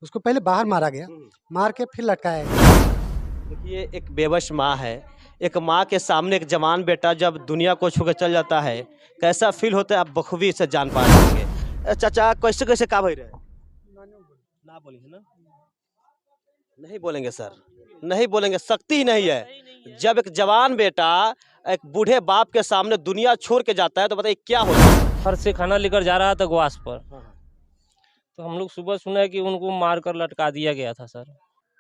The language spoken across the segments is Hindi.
उसको पहले बाहर मारा गया, मार के फिर लटकाया गया। देखिए, एक बेबस माँ है, एक माँ के सामने एक जवान बेटा जब दुनिया को छोड़ के चल जाता है, कैसा फील होता है आप बखूबी इसे जान पा रहे चाचा कैसे कैसे का भई रहे ना बोलेंगे ना, नहीं बोलेंगे सर, नहीं बोलेंगे, शक्ति ही नहीं है। जब एक जवान बेटा एक बूढ़े बाप के सामने दुनिया छोड़ के जाता है तो बताइए क्या होता है। घर से खाना लेकर जा रहा था ग्वास पर, तो हम लोग सुबह सुना कि उनको मारकर लटका दिया गया था सर।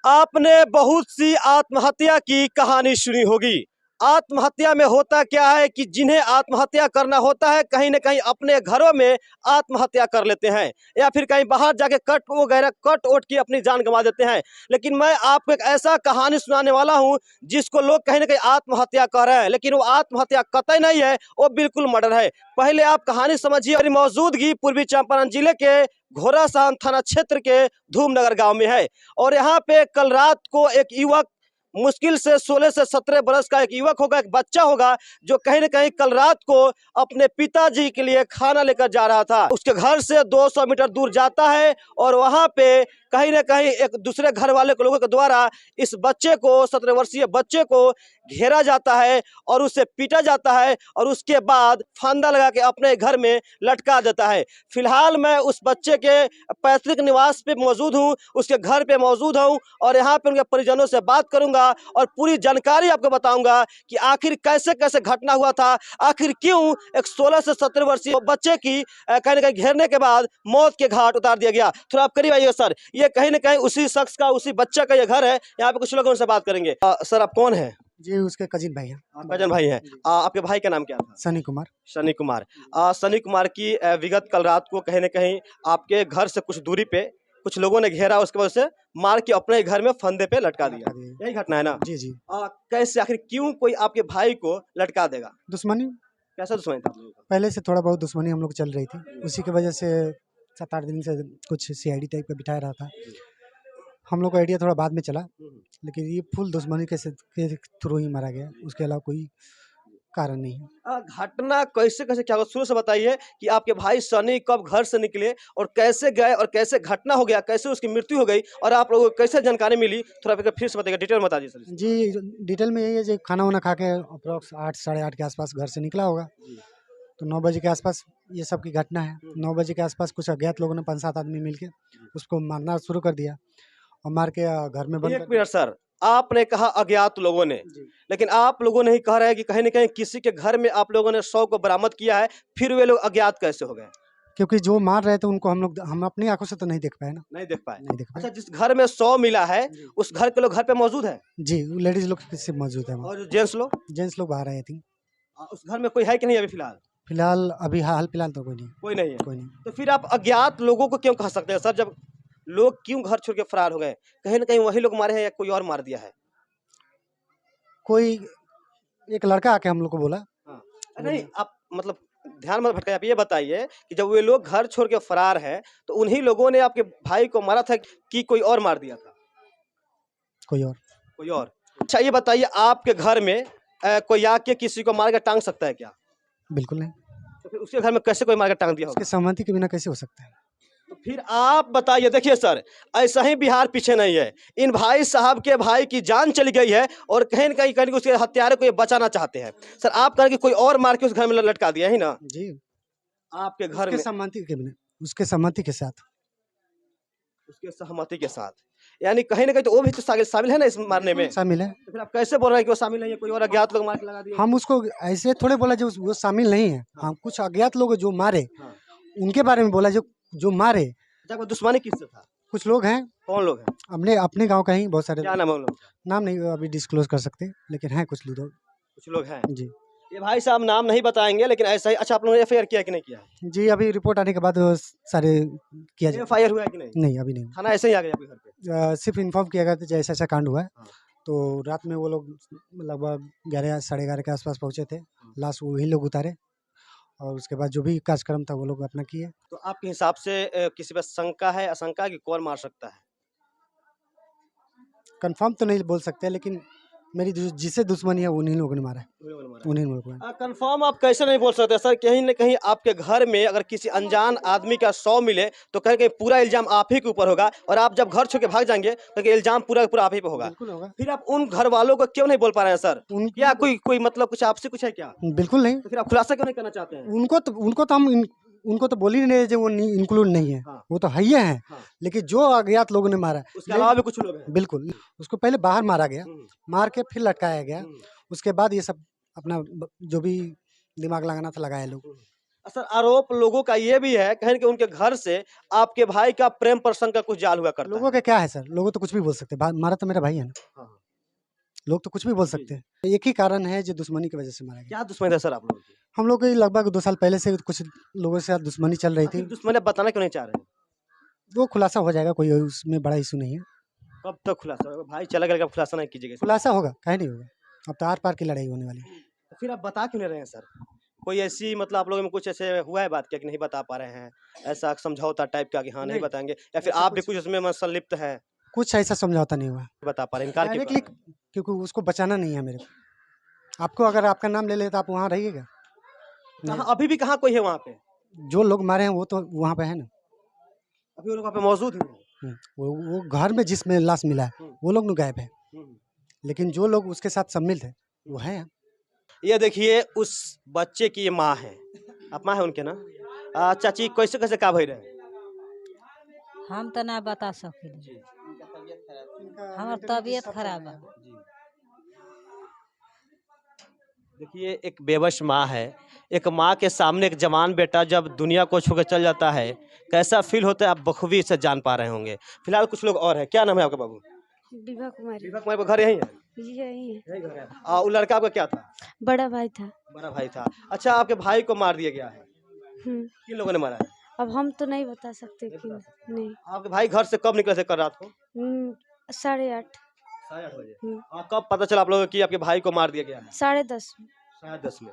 आपने बहुत सी आत्महत्या की कहानी सुनी होगी। आत्महत्या में होता क्या है कि जिन्हें आत्महत्या करना होता है कहीं ना कहीं अपने घरों में आत्महत्या कर लेते हैं या फिर कहीं बाहर जाके कट ओट की अपनी जान गंवा देते हैं। लेकिन मैं आपको एक ऐसा कहानी सुनाने वाला हूं जिसको लोग कहीं ना कहीं आत्महत्या कर रहे हैं, लेकिन वो आत्महत्या कतई नहीं है, वो बिल्कुल मर्डर है। पहले आप कहानी समझिए। मेरी मौजूदगी पूर्वी चंपारण जिले के घोड़ासहन थाना क्षेत्र के धूमनगर गांव में है और यहाँ पे कल रात को एक युवक, मुश्किल से 16 से 17 बरस का एक युवक होगा, एक बच्चा होगा, जो कहीं ना कहीं कल रात को अपने पिताजी के लिए खाना लेकर जा रहा था। उसके घर से 200 मीटर दूर जाता है और वहां पे कहीं ना कहीं एक दूसरे घर वाले लोगों के द्वारा इस बच्चे को, 17 वर्षीय बच्चे को घेरा जाता है और उसे पीटा जाता है और उसके बाद फंदा लगा के अपने घर में लटका देता है। फिलहाल मैं उस बच्चे के पैतृक निवास पे मौजूद हूँ, उसके घर पे मौजूद हूँ और यहाँ पे उनके परिजनों से बात करूंगा और पूरी जानकारी आपको बताऊंगा कि आखिर कैसे कैसे घटना हुआ था, आखिर क्यों एक 16 से 17 वर्षीय बच्चे की कहीं ना कहीं घेरने के बाद मौत के घाट उतार दिया गया। थोड़ा आप करीब आइए सर, ये कहीं ना कहीं उसी शख्स का, उसी बच्चे का ये घर है। यहाँ पे कुछ लोगों से बात करेंगे। सर आप कौन है? जी उसके कजिन भाई हैं। कजन भाई हैं। आपके भाई का नाम क्या था? सनी कुमार। शनि कुमार। शनि कुमार की विगत कल रात को कहीं ना कहीं आपके घर से कुछ दूरी पे कुछ लोगों ने घेरा, उसके वजह से मार के अपने घर में फंदे पे लटका दिया। यही घटना है ना? जी जी। कैसे, आखिर क्यों कोई आपके भाई को लटका देगा? दुश्मनी, कैसा दुश्मनी था आप लोगों का? पहले से थोड़ा बहुत दुश्मनी हम लोग चल रही थी, उसी की वजह से 7-8 दिन से कुछ सीआईडी टाइप का बिठाया रहा था। हम लोग को आइडिया थोड़ा बाद में चला, लेकिन ये फुल दुश्मनी के थ्रू ही मारा गया, उसके अलावा कोई कारण नहीं है। घटना कैसे कैसे क्या हुआ, शुरू से बताइए कि आपके भाई सनी कब घर से निकले और कैसे गए और कैसे घटना हो गया, कैसे उसकी मृत्यु हो गई और आप लोगों को कैसे जानकारी मिली, थोड़ा फिर से बताइए, डिटेल बता दीजिए सर। जी डिटेल में यही है जो खाना वाना खा के अप्रॉक्स 8 साढ़े 8 के आसपास घर से निकला होगा, तो 9 बजे के आसपास ये सब की घटना है। 9 बजे के आसपास कुछ अज्ञात लोगों ने 5-7 आदमी मिलके उसको मारना शुरू कर दिया और मार के घर में बंद। एक मिनट सर, आपने कहा अज्ञात लोगों ने, लेकिन आप लोगों ने ही कह रहे हैं कि कहीं ना कहीं किसी के घर में आप लोगों ने 100 को बरामद किया है, फिर वे लोग अज्ञात कैसे हो गए? क्योंकि जो मार रहे थे उनको हम अपनी आंखों से तो नहीं देख पाए ना। नहीं देख पाए। नहीं देख पाए। अच्छा, जिस घर में 100 मिला है उस घर के लोग घर पे मौजूद है? जी लेडीज लोग किसी मौजूद है, और जेंट्स लोग? जेंट्स लोग बाहर आए थे। उस घर में कोई है कि नहीं अभी फिलहाल? फिलहाल अभी हाल फिलहाल तो कोई नहीं। कोई नहीं है। कोई नहीं। तो फिर आप अज्ञात लोगों को क्यों कह सकते हैं सर, जब लोग क्यों घर छोड़ के फरार हो गए? कहीं ना कहीं वही लोग मारे हैं या कोई और मार दिया है? कोई एक लड़का आके हम लोग को बोला। नहीं, आप मतलब ध्यान मत भटकाइए, आप ये बताइए कि जब वे लोग घर छोड़ के फरार हैं तो उन्हीं लोगों ने आपके भाई को मारा था कि कोई और मार दिया था? कोई और। कोई और। अच्छा ये बताइए, आपके घर में कोई आके किसी को मार के टांग सकता है क्या? बिल्कुल नहीं। तो फिर उसके घर में कैसे कोई मार के टांग दिया होगा? उसके सहमति के बिना कैसे हो सकता है? तो फिर आप बताइए। देखिए सर, ऐसा ही बिहार पीछे नहीं है, इन भाई साहब के भाई की जान चली गई है और कहीं न कहीं उसके हत्यारे को ये बचाना चाहते हैं। सर आप कह रहे कि कोई और मार के उस घर में लटका दिया है ना? जी आपके घर में सहमति के बिना, उसके सहमति के साथ। उसके सहमति के साथ, यानी कहीं ना कहीं तो वो भी तो शामिल है ना इस मारने में? शामिल है। तो फिर आप कैसे बोल रहे हैं कि वो शामिल नहीं है, कोई और अज्ञात लोग मार के लगा दिए? हम उसको ऐसे थोड़े बोला जो वो शामिल नहीं है। हम कुछ अज्ञात लोग जो मारे उनके बारे में बोला, जो मारे। अच्छा, दुश्मनी किससे था? कुछ लोग हैं। कौन लोग हैं? अपने गांव का ही बहुत सारे। क्या नाम है उन लोगों का? नाम नहीं अभी डिस्क्लोज कर सकते, लेकिन हैं कुछ लोग। कुछ लोग हैं जी। ये भाई साहब नाम नहीं बताएंगे, लेकिन ऐसा ही। अच्छा, आप लोगों ने एफआईआर किया कि नहीं किया है? जी अभी रिपोर्ट आने के बाद सारे किया जाए। एफआईआर हुआ है कि नहीं? नहीं अभी नहीं। थाना ऐसे ही आ गया आपके घर पे? सिर्फ इन्फॉर्म किया गया था जैसा ऐसा कांड हुआ है। तो रात में वो लोग लगभग 11 साढ़े 11 के आसपास पहुंचे थे। लाश वही लोग उतारे और उसके बाद जो भी कार्यक्रम था वो लोग अपना किए। तो आपके हिसाब से किसी पर शंका है, आशंका कि कौन मार सकता है? कंफर्म तो नहीं बोल सकते, लेकिन मेरी जिससे दुश्मनी है उन्हीं लोगों ने मारा है, उन्हीं लोगों ने। कंफर्म आप कैसे नहीं बोल सकते सर? कहीं न कहीं आपके घर में अगर किसी अनजान आदमी का शव मिले तो कहीं कहीं पूरा इल्जाम आप ही के ऊपर होगा, और आप जब घर छोड़ के भाग जाएंगे तो इल्जाम पूरा पूरा आप ही पे होगा। बिल्कुल होगा। फिर आप उन घर वालों को क्यों नहीं बोल पा रहे हैं सर? क्या कोई कोई मतलब कुछ आपसे कुछ है क्या? बिल्कुल नहीं, तो फिर आप खुलासा क्यों नहीं करना चाहते हैं? उनको तो हम उनको तो बोल ही नहीं जो वो इंक्लूड नहीं है, हाँ। वो तो है ही है। हाँ। लेकिन जो अज्ञात लोगों ने मारा, उसके अलावा भी कुछ लोग हैं। बिल्कुल उसको पहले बाहर मारा गया, हम्म, मार के फिर लटकाया गया, हम्म, उसके बाद ये सब अपना जो भी दिमाग लगाना था लगाया लोग। सर आरोप लोगों का ये भी है कहीं कि उनके घर से आपके भाई का प्रेम प्रसंग का कुछ जाल हुआ करता लोगों है। का क्या है सर, लोग तो कुछ भी बोल सकते हैं, मारा तो मेरा भाई है ना, हाँ, हाँ। लोग तो कुछ भी बोल जी, सकते हैं। एक ही कारण है जो दुश्मनी की वजह से मारा गया। क्या दुश्मनी है सर आप लोगों की? हम लोग की लगभग 2 साल पहले से कुछ लोगों से दुश्मनी चल रही थी, आखिर दुश्मनी आप बताना क्यों नहीं चाह रहे हैं? वो खुलासा हो जाएगा, कोई उसमें बड़ा इशू नहीं है। कब तक खुलासा होगा? भाई चला गया, कब खुलासा नहीं कीजिएगा इसमें? खुलासा होगा, काहे नहीं होगा, अब तो आर पार की लड़ाई होने वाली है। तो फिर आप बता क्यों नहीं रहे हैं सर? कोई ऐसी मतलब आप लोगों में कुछ ऐसे हुआ है बात क्या कि नहीं बता पा रहे हैं? ऐसा समझौता टाइप का कि हाँ नहीं नहीं, बताएंगे, या फिर ऐसा आप भी कुछ कुछ उसमें संलिप्त है? कुछ ऐसा समझौता नहीं हुआ बता पा रहे हैं, इनकार क्यों कर डायरेक्टली, रहे हैं? क्योंकि उसको बचाना नहीं है मेरे को। आपको अगर आपका नाम ले ले तो आप वहाँ रहिएगा? कहाँ अभी भी कहाँ कोई है वहाँ पे? जो लोग मारे हैं वो तो वहाँ पे है ना। अभी वो लोग वहाँ पे मौजूद ही हैं। वो घर में जिसमें लाश मिला है वो लोग गायब है, हम्म। लेकिन जो लोग उसके साथ सम्मिलित है वो है। ये देखिए उस बच्चे की ये माँ है, आप माँ है उनके ना? चाची कैसे कैसे का भई रहे? हम तो ना बता सकिले, हमार तबीयत खराब है। देखिए एक बेबस माँ है, एक माँ के सामने एक जवान बेटा जब दुनिया को छोड़ कर चल जाता है, कैसा फील होता है आप बखूबी से जान पा रहे होंगे। फिलहाल कुछ लोग और हैं, क्या नाम है आपका बाबू? विभा कुमारी। विभा कुमारी का घर यही है? यही है। यही घर है। वो लड़का आपका क्या था? बड़ा भाई था। बड़ा भाई था। अच्छा आपके भाई को मार दिया गया है, किन लोगों ने मारा है? अब हम तो नहीं बता सकते कि नहीं। आपके भाई घर से कब निकले थे कल रात को? 8:30। 8:30 बजे। कब पता चला आप लोगों को कि आपके भाई को मार दिया गया है? 10:30। 10:30 में।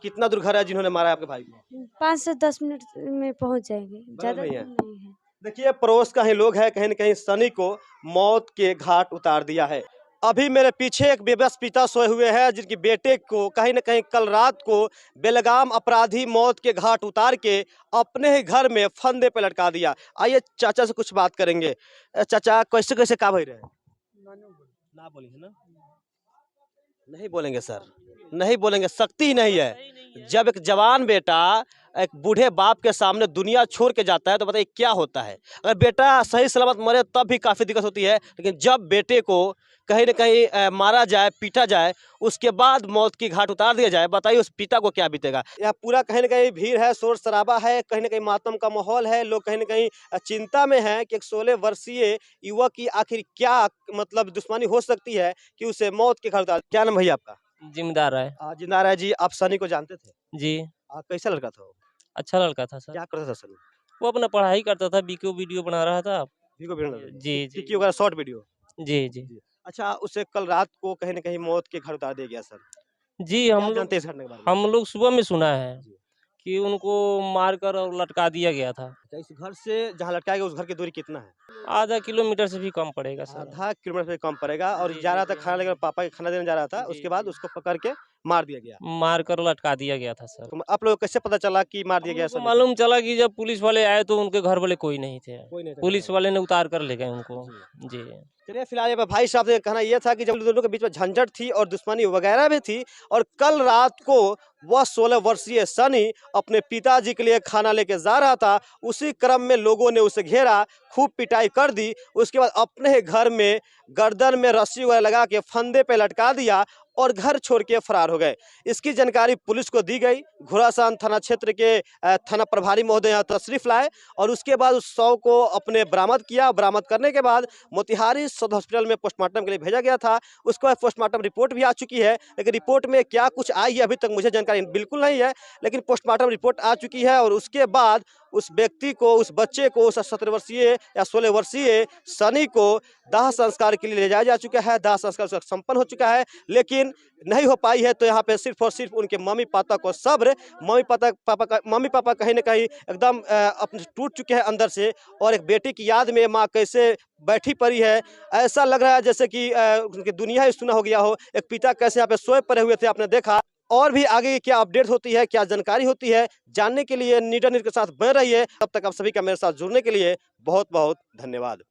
कितना दूर घर है जिन्होंने मारा है आपके भाई को? 5 से 10 मिनट में पहुंच जाएंगे, ज्यादा में ही है। दूर नहीं है। देखिए पड़ोस का ही लोग है, कहीं न कहीं सनी को मौत के घाट उतार दिया है। अभी मेरे पीछे एक बेबस पिता सोए हुए हैं जिनकी बेटे को कहीं न कहीं कल रात को बेलगाम अपराधी मौत के घाट उतार के अपने ही घर में फंदे पे लटका दिया। आइए चाचा से कुछ बात करेंगे। चाचा कैसे कैसे का भई रहे? ना बोलेंगे ना? नहीं बोलेंगे सर, नहीं बोलेंगे, शक्ति ही नहीं है। जब एक जवान बेटा एक बूढ़े बाप के सामने दुनिया छोड़ के जाता है तो बताइए क्या होता है। अगर बेटा सही सलामत मरे तब भी काफ़ी दिक्कत होती है, लेकिन जब बेटे को कहीं न कहीं मारा जाए, पीटा जाए, उसके बाद मौत की घाट उतार दिया जाए, बताइए उस पिता को क्या बीतेगा। यहाँ पूरा कहीं न कहीं भीड़ है, शोर शराबा है, कहीं न कहीं मातम का माहौल है। लोग कहीं न कहीं चिंता में हैं कि एक 16 वर्षीय युवक की आखिर क्या मतलब दुश्मनी हो सकती है कि उसे मौत के घाट उतार। क्या नाम भैया आपका? जिम्मेदार है। जिंदार है जी। आप सनी को जानते थे? जी। कैसा लड़का था वो? अच्छा लड़का था सर। क्या करता था सनी? वो अपना पढ़ाई करता था, बीके वीडियो बना रहा था। जी जी टिक्की वगैरह शॉर्ट वीडियो। जी जी अच्छा उसे कल रात को कहीं न कहीं मौत के घाट उतार दिया गया सर। जी। क्या जानते हैं इस घटना के बारे में? हम लोग सुबह में सुना है जी। कि उनको मारकर और लटका दिया गया था। अच्छा इस घर से जहाँ लटकाया गया उस घर की दूरी कितना है? आधा किलोमीटर से भी कम पड़ेगा सर। आधा किलोमीटर से कम पड़ेगा। और जी, जा रहा जी, था खाना लेकर, पापा के खाना देने जा रहा था, जी, उसके बाद जी। उसको पकड़ के मार दिया गया। मारकर लटका दिया गया था सर। तो आप लोग को कैसे पता चला कि मार दिया गया हमको सनी को? मालूम चला कि जब पुलिस वाले आए तो उनके घर वाले कोई नहीं थे। कोई नहीं था पुलिस घर वाले ने उतार कर ले गए उनको। जी। चलिए फिलहाल ये भाई साहब का कहना यह था कि जब दोनों के बीच में झंझट थी और दुश्मनी वगैरह भी थी, और कल रात को वह 16 वर्षीय सनी अपने पिताजी के लिए खाना लेके जा रहा था, उसी क्रम में लोगों ने उसे घेरा, खूब पिटाई कर दी। उसके बाद अपने ही घर में गर्दन में रस्सी वगैरह लगा के फंदे पे लटका दिया और घर छोड़ के फरार हो गए। इसकी जानकारी पुलिस को दी गई। घोड़ासान थाना क्षेत्र के थाना प्रभारी महोदय यहाँ तशरीफ लाए और उसके बाद उस शव को अपने बरामद किया। बरामद करने के बाद मोतिहारी सदर हॉस्पिटल में पोस्टमार्टम के लिए भेजा गया था। उसके बाद पोस्टमार्टम रिपोर्ट भी आ चुकी है, लेकिन रिपोर्ट में क्या कुछ आई है अभी तक मुझे जानकारी बिल्कुल नहीं है, लेकिन पोस्टमार्टम रिपोर्ट आ चुकी है और उसके बाद उस व्यक्ति को, उस बच्चे को, उस 17 वर्षीय या 16 वर्षीय सनी को दाह संस्कार के लिए ले जाया जा चुका है। दाह संस्कार संपन्न हो चुका है, लेकिन नहीं हो पाई है। तो यहाँ पे सिर्फ और सिर्फ उनके मम्मी पापा को सब्र, मम्मी पापा कहीं ना कहीं एकदम अपने टूट चुके हैं अंदर से, और एक बेटी की याद में माँ कैसे बैठी पड़ी है। ऐसा लग रहा है जैसे कि उनकी दुनिया ही सुना हो गया हो। एक पिता कैसे यहाँ पे सोए पड़े हुए थे, आपने देखा। और भी आगे क्या अपडेट होती है, क्या जानकारी होती है, जानने के लिए नीडर न्यूज़ के साथ बने रहिए। तब तक आप सभी का मेरे साथ जुड़ने के लिए बहुत बहुत धन्यवाद।